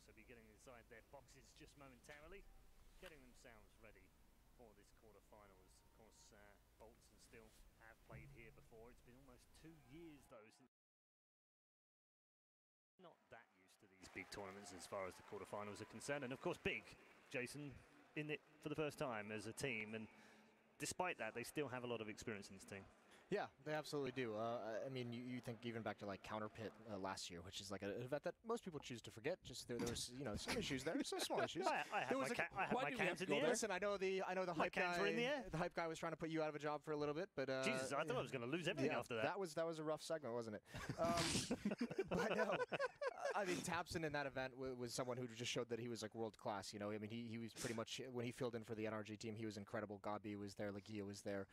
also be getting inside their boxes just momentarily, getting themselves ready for this quarter-finals. Of course, Bolts and Still have played here before. It's been almost 2 years, though, since not that used to these big tournaments as far as the quarter-finals are concerned. And, of course, Big, Jason, in it for the first time as a team. And despite that, they still have a lot of experience in this team. Yeah, they absolutely do. I mean, you think even back to like Counter Pit last year, which is like an event that most people choose to forget. Just there was, you know, some issues there, some small issues. I had my cans in the air. Listen, I know the hype guy. Were in the air. The hype guy was trying to put you out of a job for a little bit, but Jesus, I thought I was going to lose everything after that. That was a rough segment, wasn't it? But no, I mean, Tapson in that event was someone who just showed that he was like world class. You know, I mean, he was pretty much when he filled in for the NRG team, he was incredible. Gabi was there, Lagia was there.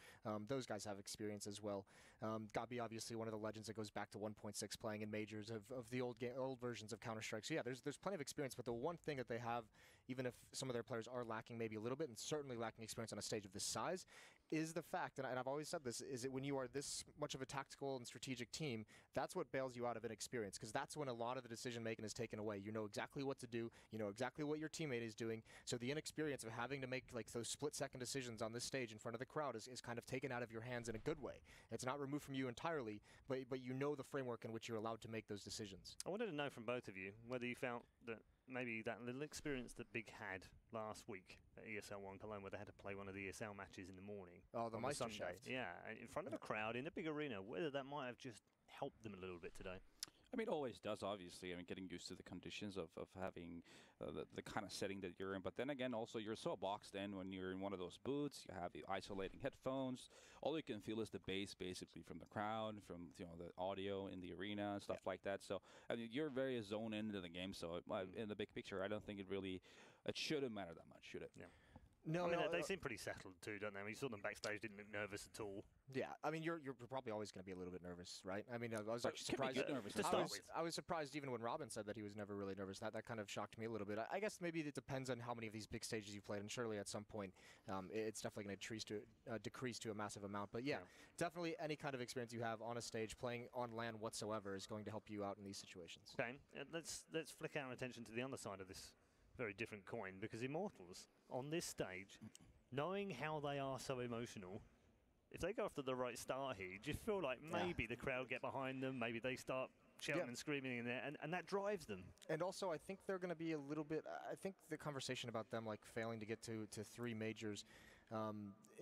Those guys have experience as well. Gabi, obviously, one of the legends that goes back to 1.6 playing in majors of the old versions of Counter-Strike. So yeah, there's plenty of experience, but the one thing that they have, even if some of their players are lacking maybe a little bit, and certainly lacking experience on a stage of this size, is the fact, and I've always said this, is that when you are this much of a tactical and strategic team, that's what bails you out of inexperience, because that's when a lot of the decision-making is taken away. You know exactly what to do, you know exactly what your teammate is doing, so the inexperience of having to make like those split-second decisions on this stage in front of the crowd is kind of taken out of your hands in a good way. It's not removed from you entirely, but you know the framework in which you're allowed to make those decisions. I wanted to know from both of you whether you felt that maybe that little experience that Big had last week at ESL 1 Cologne, where they had to play one of the ESL matches in the morning. Oh, the Meisterschaft. Yeah, in front of a crowd in a big arena, whether that might have just helped them a little bit today. I mean, it always does, obviously. I mean, getting used to the conditions of having the kind of setting that you're in. But then again, also, you're so boxed in when you're in one of those booths. You have the isolating headphones. All you can feel is the bass, basically, from the crowd, from the audio in the arena and stuff like that. So, I mean, you're very zoned into the game. So, in the big picture, I don't think it shouldn't matter that much, should it? Yeah. No, I mean, they seem pretty settled too, don't they? I mean, you saw them backstage, didn't look nervous at all. Yeah, I mean, you're probably always going to be a little bit nervous, right? I mean, I was actually surprised. I was surprised even when Robin said that he was never really nervous. That kind of shocked me a little bit. I guess maybe it depends on how many of these big stages you played, and surely at some point it's definitely going to decrease to a massive amount. But yeah, definitely any kind of experience you have on a stage, playing on LAN whatsoever, is going to help you out in these situations. Okay, let's flick our attention to the other side of this very different coin, because Immortals on this stage, knowing how they are so emotional, if they go after the right start here, you just feel like maybe the crowd get behind them, maybe they start shouting and screaming in there, and that drives them. And also, I think they're going to be a little bit, I think the conversation about them like failing to get to 3 majors,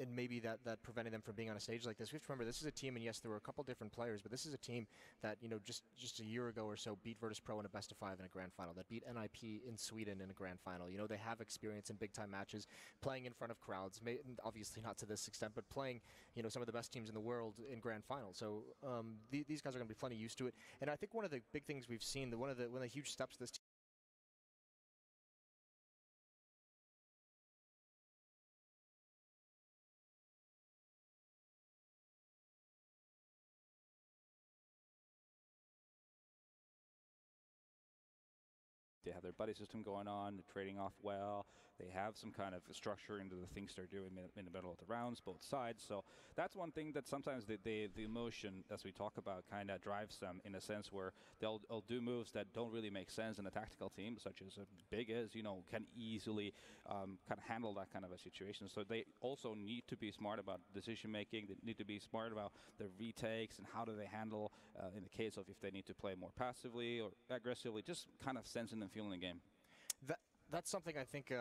and maybe that preventing them from being on a stage like this. We have to remember, this is a team, and yes, there were a couple different players, but this is a team that, you know, just a year ago or so beat Virtus.pro in a best-of-5 in a grand final, that beat NIP in Sweden in a grand final. You know, they have experience in big-time matches, playing in front of crowds, obviously not to this extent, but playing, you know, some of the best teams in the world in grand finals. So these guys are going to be plenty used to it. And I think one of the big things we've seen, one of the huge steps this team They have their buddy system going on, they're trading off well, they have some kind of structure into the things they're doing in the middle of the rounds, both sides. So that's one thing that sometimes the emotion, as we talk about, kind of drives them in a sense where they'll do moves that don't really make sense in a tactical team, such as Big as, you know, can easily kind of handle that kind of a situation. So they also need to be smart about decision making, they need to be smart about their retakes and how do they handle, in the case of if they need to play more passively or aggressively, just kind of sensing them feeling the game. That's something I think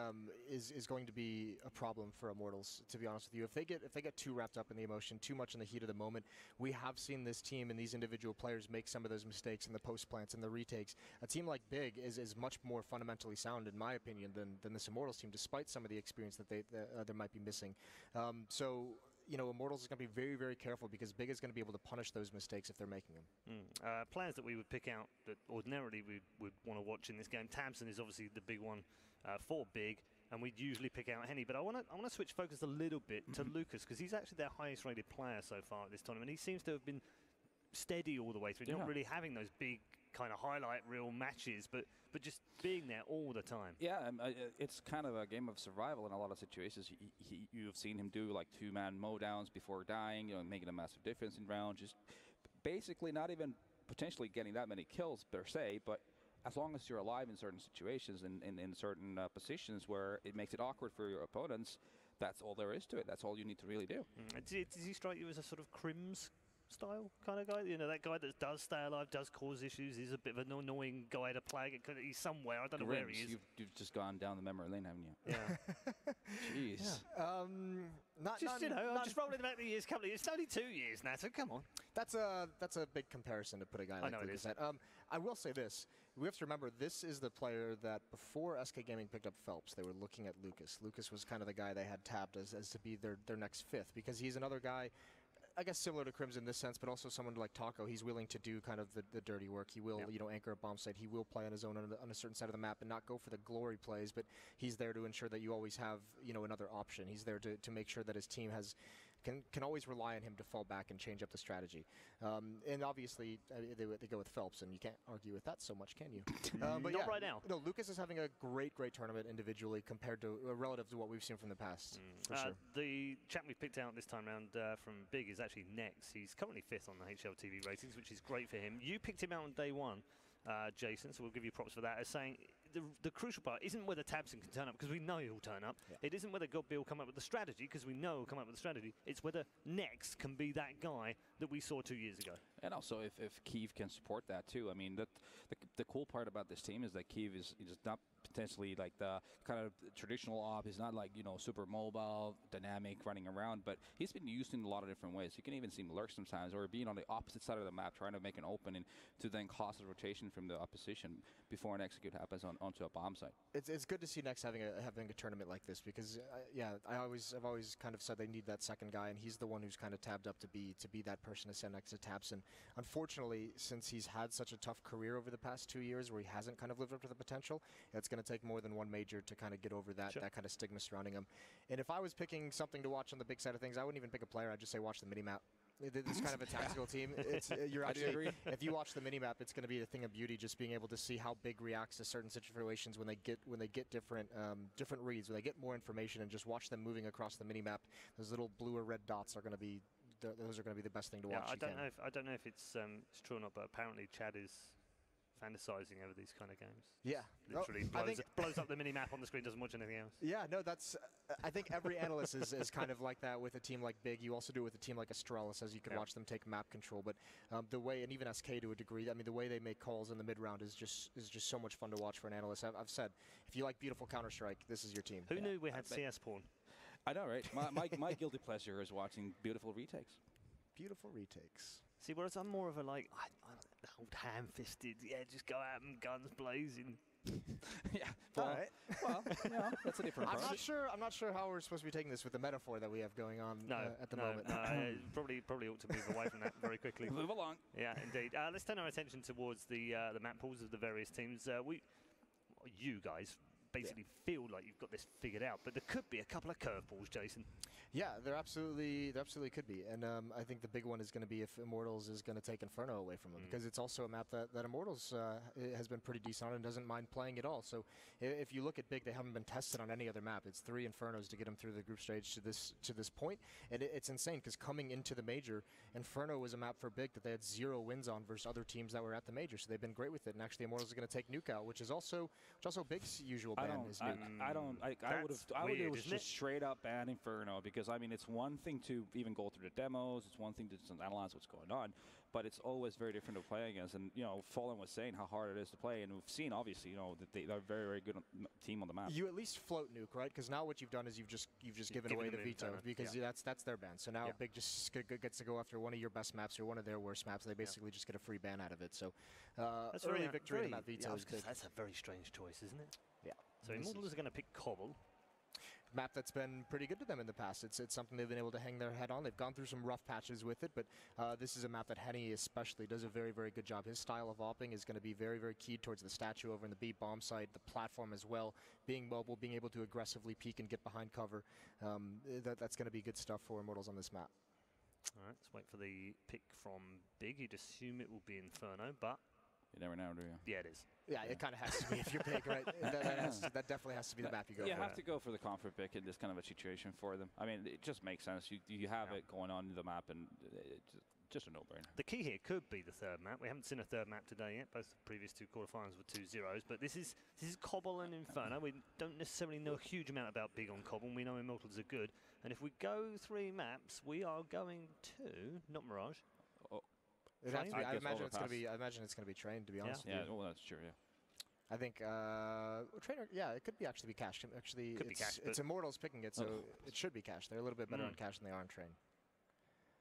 is going to be a problem for Immortals, to be honest with you. If they get too wrapped up in the emotion, too much in the heat of the moment, we have seen this team and these individual players make some of those mistakes in the post plants and the retakes. A team like Big is much more fundamentally sound, in my opinion, than this Immortals team, despite some of the experience that they might be missing. So, you know, Immortals is going to be very, very careful, because Big is going to be able to punish those mistakes if they're making them. Players that we would pick out that ordinarily we would want to watch in this game. Tabson is obviously the big one for Big, and we'd usually pick out Henny. But I want to switch focus a little bit to Lucas, because he's actually their highest rated player so far at this tournament. He seems to have been steady all the way through, not really having those big kind of highlight reel matches, but just being there all the time. Yeah, it's kind of a game of survival in a lot of situations. You've seen him do like 2-man mowdowns before dying, you know, making a massive difference in rounds, just basically not even potentially getting that many kills per se, but as long as you're alive in certain situations and in certain positions where it makes it awkward for your opponents, that's all there is to it. That's all you need to really do. Does he strike you as a sort of Crims style kind of guy? You know, that guy that does stay alive, does cause issues, he's a bit of an annoying guy to play. He's somewhere, I don't know where he is. You've just gone down the memory lane, haven't you? Yeah. Jeez. Yeah. I'm just rolling back the years, couple of years. It's only 2 years now, so come on. That's a big comparison to put a guy like Lucas at. I will say this. We have to remember, this is the player that before SK Gaming picked up Phelps, they were looking at Lucas. Lucas was kind of the guy they had tabbed as to be their next fifth, because he's another guy, I guess similar to Crims in this sense, but also someone like Taco. He's willing to do kind of the dirty work. He will, anchor a bomb site. He will play on his own on a certain side of the map and not go for the glory plays, but he's there to ensure that you always have, another option. He's there to make sure that his team can always rely on him to fall back and change up the strategy. And obviously, they go with Phelps, and you can't argue with that so much, can you? But Not right now. No, Lucas is having a great tournament individually compared to relative to what we've seen from the past. For sure. The chap we picked out this time round from Big is actually Nex. He's currently 5th on the HLTV ratings, which is great for him. You picked him out on day one, Jason, so we'll give you props for that, as saying the crucial part isn't whether Tabson can turn up, because we know he'll turn up. Yeah. It isn't whether Godby will come up with the strategy, because we know he'll come up with the strategy. It's whether Nex can be that guy that we saw 2 years ago. And also if Kiev can support that too. I mean, the cool part about this team is that Kiev is not potentially like the kind of traditional op. He's not like, super mobile, dynamic, running around, but he's been used in a lot of different ways. You can even see him lurk sometimes, or being on the opposite side of the map, trying to make an opening to then cause a rotation from the opposition before an execute happens onto a bomb site. It's good to see Nex having a tournament like this, because I've always kind of said they need that second guy, and he's the one who's kind of tabbed up to be that person to send next to Tabson. Unfortunately, since he's had such a tough career over the past 2 years where he hasn't kind of lived up to the potential, it's going to take more than one major to kind of get over that kind of stigma surrounding him. And if I was picking something to watch on the big side of things, I wouldn't even pick a player. I'd just say watch the mini-map. This kind of a tactical team. You're actually, if you watch the mini-map, it's going to be a thing of beauty, just being able to see how Big reacts to certain situations when they get different reads, when they get more information, and just watch them moving across the mini-map. Those little blue or red dots are going to be the best thing to watch. I don't know if it's true or not, but apparently Chad is fantasizing over these kind of games. Yeah. Literally blows up the mini-map on the screen, doesn't watch anything else. Yeah, no, that's... I think every analyst is kind of like that with a team like Big. You also do it with a team like Astralis, as you can watch them take map control. But the way, and even SK to a degree, I mean, the way they make calls in the mid-round is just so much fun to watch for an analyst. I've said, if you like beautiful Counter-Strike, this is your team. Who knew we had CS porn? I know, right? My guilty pleasure is watching beautiful retakes. Beautiful retakes. See, whereas I'm more of a like, old ham-fisted, just go out and guns blazing. Yeah, well, that's a different I'm not sure how we're supposed to be taking this with the metaphor that we have going on at the moment. No, probably ought to move away from that very quickly. Move along. Yeah, indeed. Let's turn our attention towards the map pools of the various teams. You guys basically feel like you've got this figured out, but there could be a couple of curveballs, Jason. Yeah, there absolutely could be, and I think the big one is going to be if Immortals is going to take Inferno away from them, because it's also a map that Immortals has been pretty decent on and doesn't mind playing at all. So if you look at Big, they haven't been tested on any other map. It's 3 Infernos to get them through the group stage to this point, and it's insane, because coming into the major, Inferno was a map for Big that they had 0 wins on versus other teams that were at the major. So they've been great with it, and actually Immortals is going to take Nuke out, which is also Big's usual ban is Nuke. I would have just straight up ban Inferno, because I mean, it's one thing to even go through the demos, it's one thing to just analyze what's going on, but it's always very different to play against. And Fallen was saying how hard it is to play, and we've seen obviously that they're a very, very good team on the map. You at least float Nuke, right? Because now what you've done is you've just given away the veto, because that's their ban. So now Big just gets to go after one of your best maps or one of their worst maps. They basically just get a free ban out of it. So that's early victory in that veto is big. That's a very strange choice, isn't it? Yeah. So Immortals are going to pick Cobble. Map that's been pretty good to them in the past. It's something they've been able to hang their head on. They've gone through some rough patches with it, but this is a map that Henny especially does a very, very good job. His style of opping is going to be very, very keyed towards the statue over in the B bomb side, the platform as well, being mobile, being able to aggressively peek and get behind cover. That's going to be good stuff for Immortals on this map. All right, let's wait for the pick from Big. You'd assume it will be Inferno, but... You never know, do you? Yeah, it is. Yeah, it kind of has to be if you're Big, right? That definitely has to be the map you go for. You have to go for the comfort pick in this kind of a situation for them. I mean, it just makes sense. You have it going on in the map, and just a no-brainer. The key here could be the third map. We haven't seen a third map today yet. Both the previous two quarterfinals were 2-0s, but this is Cobble and Inferno. We don't necessarily know a huge amount about Big on Cobble. We know Immortals are good, and if we go 3 maps, we are going to not Mirage. Oh. I imagine it's going to be Train, to be honest. Yeah, well, that's true. Yeah. I think Trainer. Yeah, it could be actually be Cash. Actually, it's Immortals picking it, so it should be Cash. They're a little bit better on Cash than they are on Train.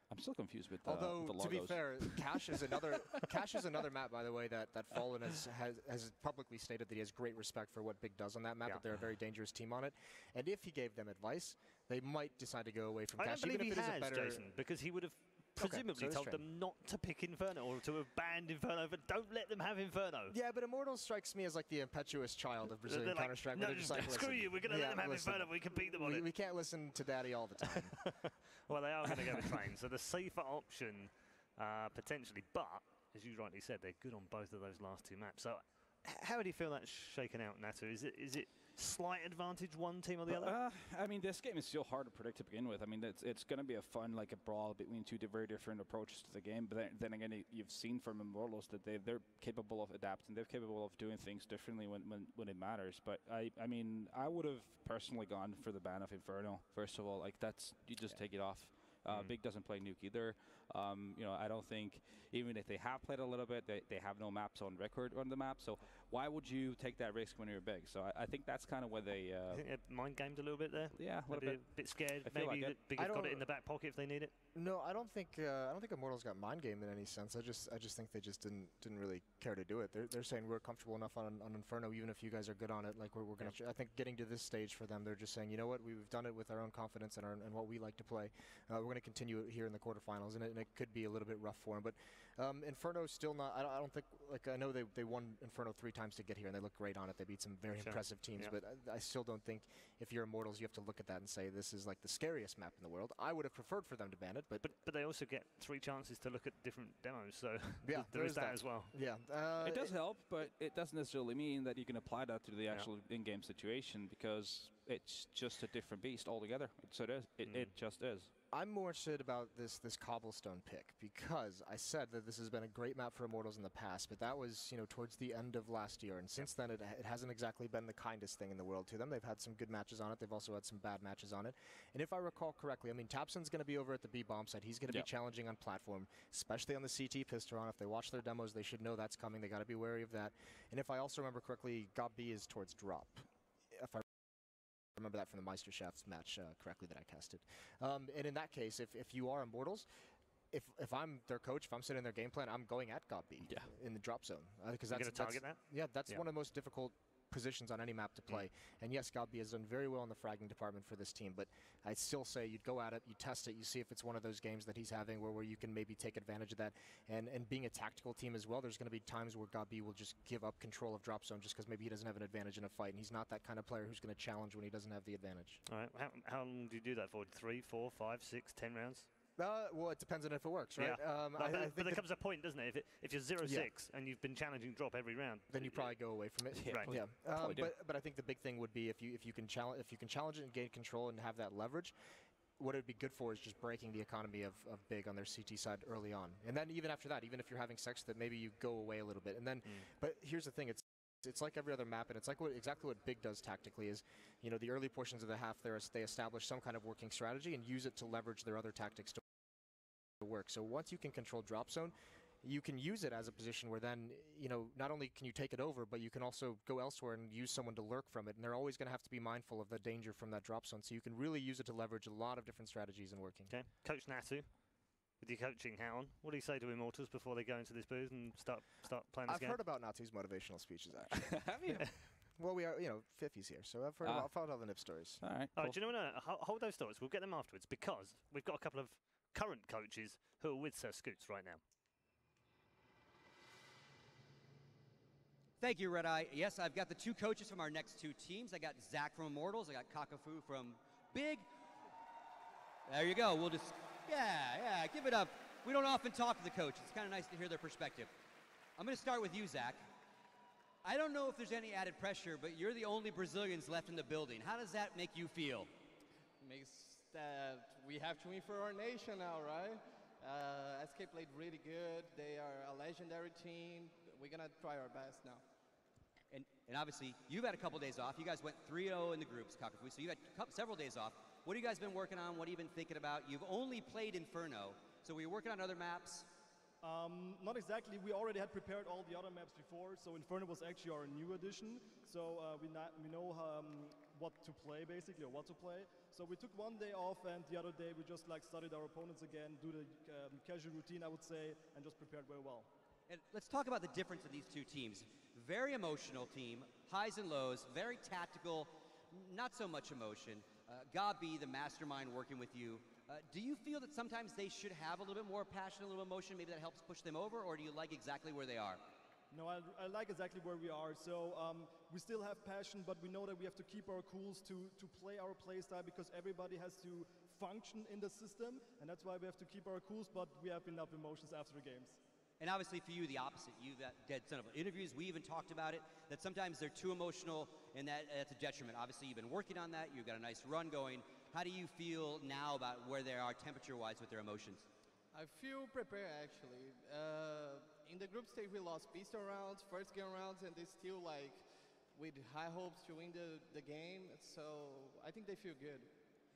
I'm still confused with Although, the logos. to be fair, Cash is another map, by the way, that Fallen has publicly stated that he has great respect for what Big does on that map, that they're a very dangerous team on it. And if he gave them advice, they might decide to go away from Cash. I don't believe even if he it is has, a better Jason, because he would have presumably told them not to pick Inferno or to have banned Inferno, but don't let them have Inferno. Yeah, but Immortals strikes me as like the impetuous child of Brazilian Counter-Strike. No, they're just like, screw you, we're going to let them have Inferno, we can beat them on it. We can't listen to Daddy all the time. Well, they are going to go with Train, so the safer option potentially, but as you rightly said, they're good on both of those last 2 maps. So how do you feel that's shaken out, Natu? Is it slight advantage one team or the other? I mean, this game is still hard to predict to begin with. I mean, it's going to be a fun, like a brawl between 2 very different approaches to the game. But then again, you've seen from Immortals that they're capable of adapting. They're capable of doing things differently when it matters. But I mean, I would have personally gone for the ban of Inferno. First of all, like you just take it off. Big doesn't play Nuke either. I don't think, even if they have played a little bit, they have no maps on record on the map. So why would you take that risk when you're Big? So I think that's kind of where they... I think they're mind-gamed a little bit there. Yeah, a little bit. A bit scared. Maybe like that Big have got it in the back pocket if they need it. No, I don't think Immortals got mind-gamed in any sense. I just think they just didn't really care to do it. They're saying we're comfortable enough on Inferno, even if you guys are good on it. Like we're going to. I think getting to this stage for them, they're just saying, you know what, we've done it with our own confidence and what we like to play. We're going to continue it here in the quarterfinals, and it could be a little bit rough for them. But Inferno's still not. I don't think. Like I know they won Inferno 3 times to get here, and they look great on it. They beat some very impressive teams, but I still don't think if you're Immortals, you have to look at that and say this is like the scariest map in the world. I would have preferred for them to ban it, but they also get 3 chances to look at different demos, so yeah, there is that as well. Yeah, it does help, but it doesn't necessarily mean that you can apply that to the actual in-game situation, because it's just a different beast altogether. So it is. It just is. I'm more excited about this Cobblestone pick because I said that this has been a great map for Immortals in the past, but that was towards the end of last year, and since then it hasn't exactly been the kindest thing in the world to them. They've had some good matches on it. They've also had some bad matches on it. And if I recall correctly, I mean, Tapson's going to be over at the B-bomb side. He's going to be challenging on platform, especially on the CT Pisteron. If they watch their demos, they should know that's coming. They got to be wary of that. And if I also remember correctly, Gob B is towards drop. If I remember that from the Meisterschaft's match correctly that I casted. And in that case, if you are Immortals, if I'm their coach, if I'm setting their game plan, I'm going at Gob B in the drop zone. Because that's target that? Yeah, that's one of the most difficult positions on any map to play. And yes, Gob B has done very well in the fragging department for this team, but I'd still say you'd go at it, you test it, you see if it's one of those games that he's having where you can maybe take advantage of that. And being a tactical team as well, there's going to be times where Gob B will just give up control of drop zone just because maybe he doesn't have an advantage in a fight, and he's not that kind of player who's going to challenge when he doesn't have the advantage. All right, how long do you do that for? 3, 4, 5, 6, 10 rounds? Well, it depends on if it works, right? Yeah. But there comes a point, doesn't it? If you're 0-6 and you've been challenging drop every round, then you probably go away from it. Right. Yeah. But I think the big thing would be if you can challenge it and gain control and have that leverage. What it would be good for is just breaking the economy of Big on their CT side early on, and then even after that, even if you're having sex, that maybe you go away a little bit, and then. But here's the thing: it's like every other map, and it's like exactly what Big does tactically is, the early portions of the half they establish some kind of working strategy and use it to leverage their other tactics to work. So once you can control drop zone, you can use it as a position where then, not only can you take it over, but you can also go elsewhere and use someone to lurk from it. And they're always going to have to be mindful of the danger from that drop zone. So you can really use it to leverage a lot of different strategies in working. Okay. Coach Natu, with your coaching hat on, what do you say to Immortals before they go into this booth and start playing this game? I've heard about Natu's motivational speeches, actually. Have you? Well, we are, Fiffies here, so I've followed all the nip stories. All right. Cool. All right, do you know what? Hold those thoughts. We'll get them afterwards because we've got a couple of current coaches who are with Sir Scoots right now. Thank you, Red Eye. Yes, I've got the 2 coaches from our next 2 teams. I got Zach from Immortals. I got Kakafu from Big. There you go. We'll just, give it up. We don't often talk to the coaches. It's kind of nice to hear their perspective. I'm going to start with you, Zach. I don't know if there's any added pressure, but you're the only Brazilians left in the building. How does that make you feel? Makes that we have to win for our nation now, right? SK played really good. They are a legendary team. We're going to try our best now. And obviously, you've had a couple days off. You guys went 3-0 in the groups, Kakafu, so you've had several days off. What have you guys been working on? What have you been thinking about? You've only played Inferno, so were you working on other maps? Not exactly. We already had prepared all the other maps before, so Inferno was actually our new addition. So we know what to play, basically, or what to play. So we took one day off, and the other day we just studied our opponents again, do the casual routine, I would say, and just prepared very well. And let's talk about the difference of these two teams. Very emotional team, highs and lows, very tactical, not so much emotion. Gabi, the mastermind working with you, do you feel that sometimes they should have a little bit more passion, a little emotion, maybe that helps push them over, or do you like exactly where they are? No, I like exactly where we are. So we still have passion, but we know that we have to keep our cools to play our play style, because everybody has to function in the system, and that's why we have to keep our cools, but we have enough emotions after the games. And obviously for you, the opposite. You've got dead son of interviews. We even talked about it, that sometimes they're too emotional, and that's a detriment. Obviously, you've been working on that. You've got a nice run going. How do you feel now about where they are temperature-wise with their emotions? I feel prepared, actually. In the group stage, we lost pistol rounds, first game rounds, and they still with high hopes to win the game. So I think they feel good.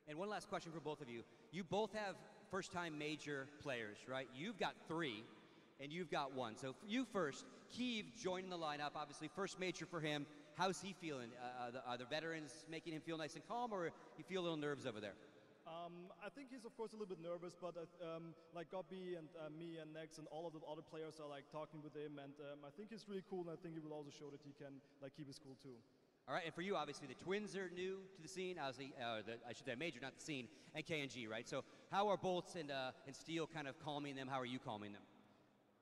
And one last question for both of you. You both have first-time major players, right? You've got 3. And you've got 1. So for you first, Keeve joining the lineup, obviously first major for him. How's he feeling? Are the veterans making him feel nice and calm, or you feel a little nerves over there? I think he's of course a little bit nervous, but like Gabi and me and Nex and all of the other players are talking with him, and I think he's really cool, and I think he will also show that he can keep his cool too. All right, and for you, obviously, the Twins are new to the scene. Obviously, I should say Major, not the scene, and KNG, right? So how are Bolts and Steel kind of calming them? How are you calming them?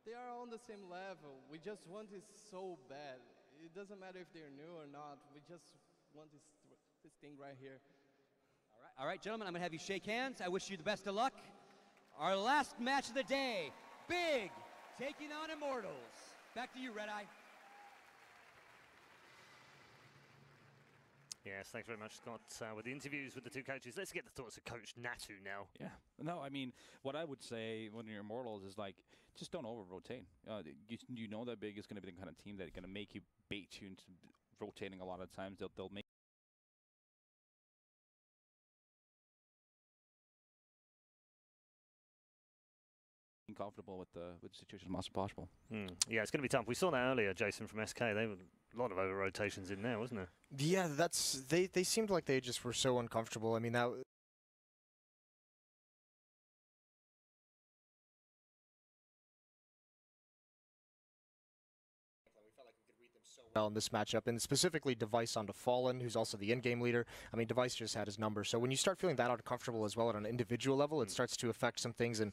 They are on the same level. We just want it so bad. It doesn't matter if they're new or not. We just want this thing right here. All right, gentlemen, I'm going to have you shake hands. I wish you the best of luck. Our last match of the day, Big taking on Immortals. Back to you, Red Eye. Yes, thanks very much, Scott. With the interviews with the two coaches, let's get the thoughts of Coach Natu now. Yeah. No, I mean, what I would say when you're Immortals is just don't over-rotate. You know that Big is going to be the kind of team that's going to make you bait you into rotating a lot of times. They'll make comfortable with the situation as much as possible. Yeah, it's going to be tough. We saw that earlier, Jason, from SK. They were a lot of over rotations in there, wasn't there? Yeah, they seemed like they just were so uncomfortable. I mean, that. We felt like we could read them so well in this matchup, and specifically Device onto Fallen, who's also the in-game leader. I mean, Device just had his number. So when you start feeling that uncomfortable as well at an individual level, it starts to affect some things. And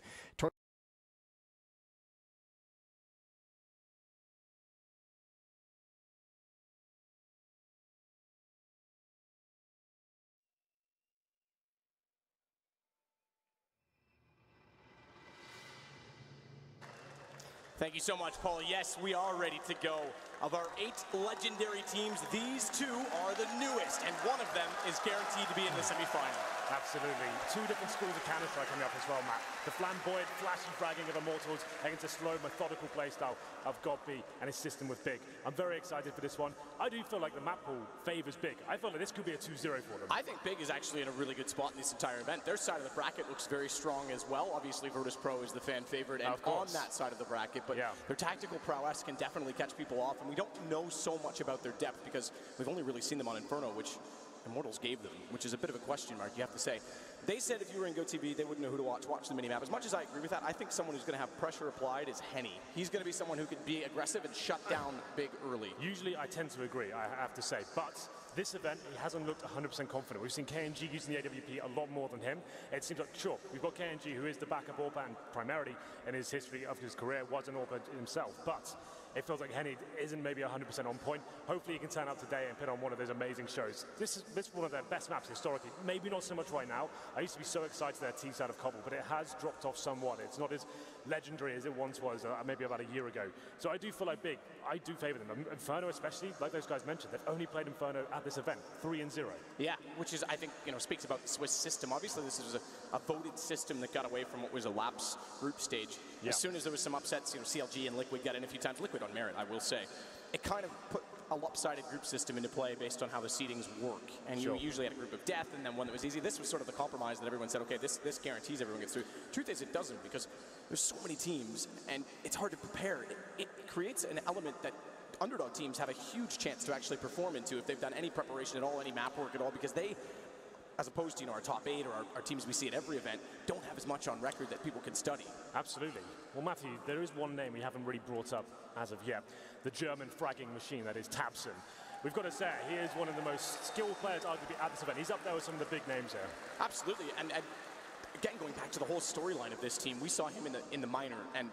Thank you so much, Paul. Yes, we are ready to go. Of our 8 legendary teams, these 2 are the newest, and one of them is guaranteed to be in the semifinal. Absolutely. 2 different schools of Counter-Strike coming up as well, Matt. The flamboyant, flashy fragging of Immortals against a slow, methodical playstyle of Godby and his system with Big. I'm very excited for this one. I do feel like the map pool favors Big. I feel like this could be a 2-0 for them. I think Big is actually in a really good spot in this entire event. Their side of the bracket looks very strong as well. Obviously, Virtus Pro is the fan favorite and on that side of the bracket, but their tactical prowess can definitely catch people off, and we don't know so much about their depth because we've only really seen them on Inferno, which Immortals gave them, which is a bit of a question mark, you have to say. They said if you were in GoTV, they wouldn't know who to watch the minimap. As much as I agree with that, I think someone who's going to have pressure applied is Henny. He's going to be someone who can be aggressive and shut down Big early. Usually I tend to agree, I have to say, but this event, he hasn't looked 100% confident. We've seen KNG using the AWP a lot more than him. It seems like, sure, we've got KNG, who is the backup AWP and primarily in his history of his career was an AWP himself, but it feels like Henny isn't maybe 100% on point. Hopefully he can turn up today and put on one of those amazing shows. This is one of their best maps historically. Maybe not so much right now. I used to be so excited their T side of Cobble, but it has dropped off somewhat. It's not as legendary as it once was maybe about a year ago. So I do feel like big. I do favor them. Inferno especially, like those guys mentioned, they've only played Inferno at this event, 3-0. Yeah, which is, I think, speaks about the Swiss system. Obviously, this is a voted system that got away from what was a lapse group stage. Yeah. As soon as there was some upsets, CLG and Liquid got in a few times. Liquid on merit, I will say. It kind of put a lopsided group system into play based on how the seedings work. And you usually had a group of death and then one that was easy. This was sort of the compromise that everyone said, okay, this guarantees everyone gets through. Truth is, it doesn't, because there's so many teams and it's hard to prepare. It creates an element that underdog teams have a huge chance to actually perform into if they've done any preparation at all, any map work at all, because they, as opposed to our top 8 or our teams we see at every event, don't have as much on record that people can study. Absolutely. Well, Matthew, there is one name we haven't really brought up as of yet. The German fragging machine, that is Tabson. We've got to say, he is one of the most skilled players arguably at this event. He's up there with some of the big names here. Absolutely, and again, going back to the whole storyline of this team, we saw him in the minor, and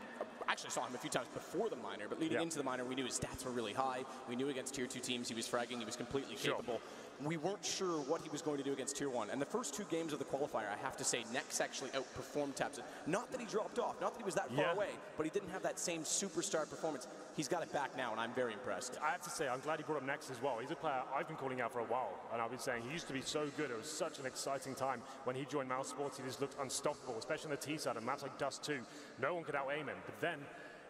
actually saw him a few times before the minor, but leading into the minor, we knew his stats were really high. We knew against Tier 2 teams he was fragging, he was completely capable. We weren't sure what he was going to do against Tier 1. And the first 2 games of the qualifier, I have to say, Nex actually outperformed Tabson. Not that he dropped off, not that he was that far away, but he didn't have that same superstar performance. He's got it back now, and I'm very impressed. I have to say, I'm glad he brought up Nex as well. He's a player I've been calling out for a while, and I've been saying he used to be so good. It was such an exciting time when he joined Mouse Sports. He just looked unstoppable, especially on the T side and maps like Dust 2. No one could out-aim him. But then,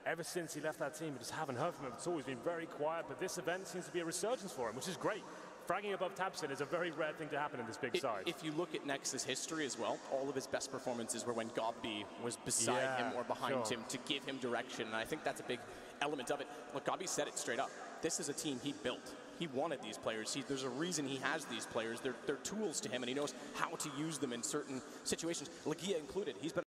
ever since he left that team, we just haven't heard from him at all. He's been very quiet, but this event seems to be a resurgence for him, which is great. Fragging above Tabson is a very rare thing to happen in this big side. If you look at Nex's history as well, all of his best performances were when Gobby was beside him or behind him to give him direction, and I think that's a big element of it. Look, Gobby said it straight up. This is a team he built. He wanted these players. There's a reason he has these players. They're tools to him, and he knows how to use them in certain situations, Legia included. He's been